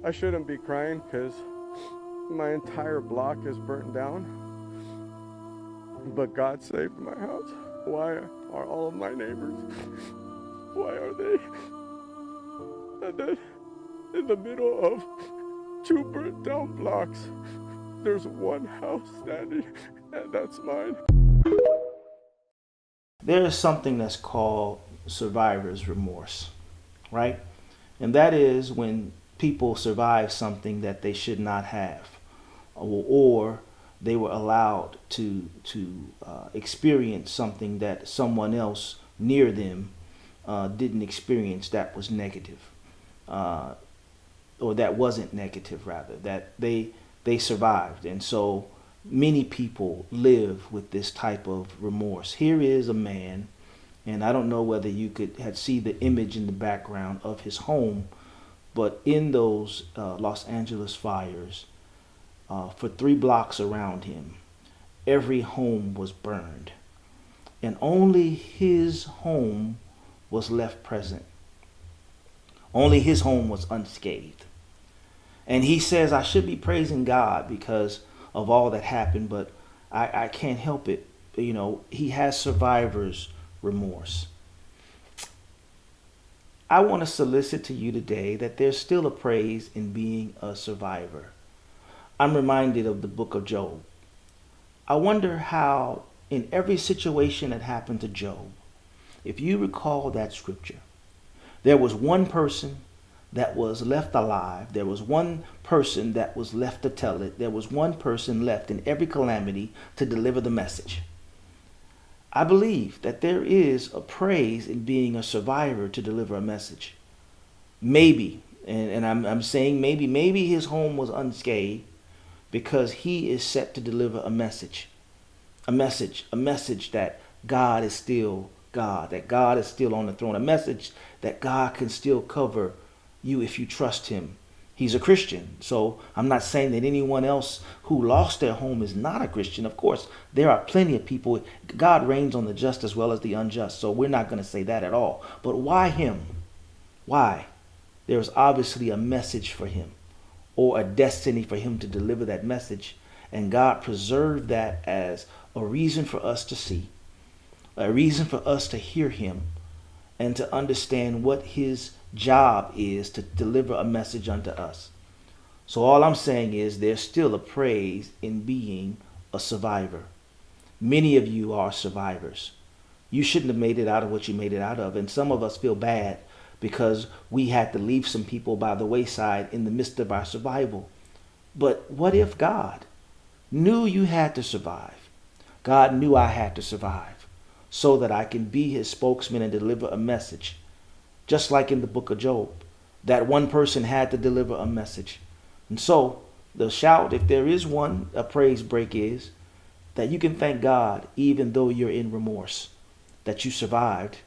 I shouldn't be crying because my entire block is burnt down, but God saved my house. Why are all of my neighbors, why are they? And then in the middle of two burnt down blocks, there's one house standing, and that's mine. There is something that's called survivor's remorse, right? And that is when people survive something that they should not have, or they were allowed to experience something that someone else near them didn't experience that was negative, uh, or that wasn't negative rather, that they survived. And so many people live with this type of remorse. Here is a man, and I don't know whether you could have see the image in the background of his home, but in those Los Angeles fires, for 3 blocks around him, every home was burned, and only his home was left present. Only his home was unscathed. And he says, I should be praising God because of all that happened, but I can't help it. You know, he has survivor's remorse. I want to solicit to you today that there's still a praise in being a survivor. I'm reminded of the book of Job. I wonder how, in every situation that happened to Job, if you recall that scripture, there was one person that was left alive. There was one person that was left to tell it. There was one person left in every calamity to deliver the message. I believe that there is a praise in being a survivor to deliver a message. Maybe, and I'm saying maybe his home was unscathed because he is set to deliver a message. A message that God is still God, that God is still on the throne, a message that God can still cover you if you trust him. He's a Christian. So I'm not saying that anyone else who lost their home is not a Christian. Of course, there are plenty of people. God reigns on the just as well as the unjust. So we're not going to say that at all. But why him? Why? There's obviously a message for him or a destiny for him to deliver that message. And God preserved that as a reason for us to see, a reason for us to hear him, and to understand what his job is to deliver a message unto us. So all I'm saying is there's still a praise in being a survivor. Many of you are survivors. You shouldn't have made it out of what you made it out of. And some of us feel bad because we had to leave some people by the wayside in the midst of our survival. But what if God knew you had to survive? God knew I had to survive so that I can be his spokesman and deliver a message. Just like in the book of Job, that one person had to deliver a message. And so the shout, if there is one, a praise break is that you can thank God even though you're in remorse, that you survived,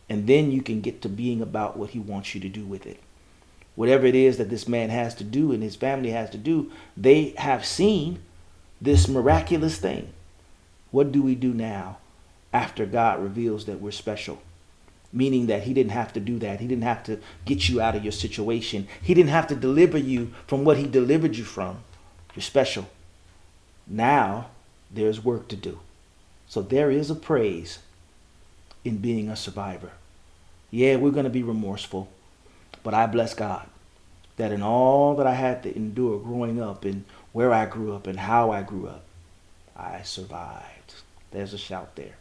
and then you can get to being about what he wants you to do with it. Whatever it is that this man has to do and his family has to do, they have seen this miraculous thing. What do we do now after God reveals that we're special? Meaning that he didn't have to do that. He didn't have to get you out of your situation. He didn't have to deliver you from what he delivered you from. You're special. Now there's work to do. So there is a praise in being a survivor. Yeah, we're going to be remorseful, but I bless God that in all that I had to endure growing up and where I grew up and how I grew up, I survived. There's a shout there.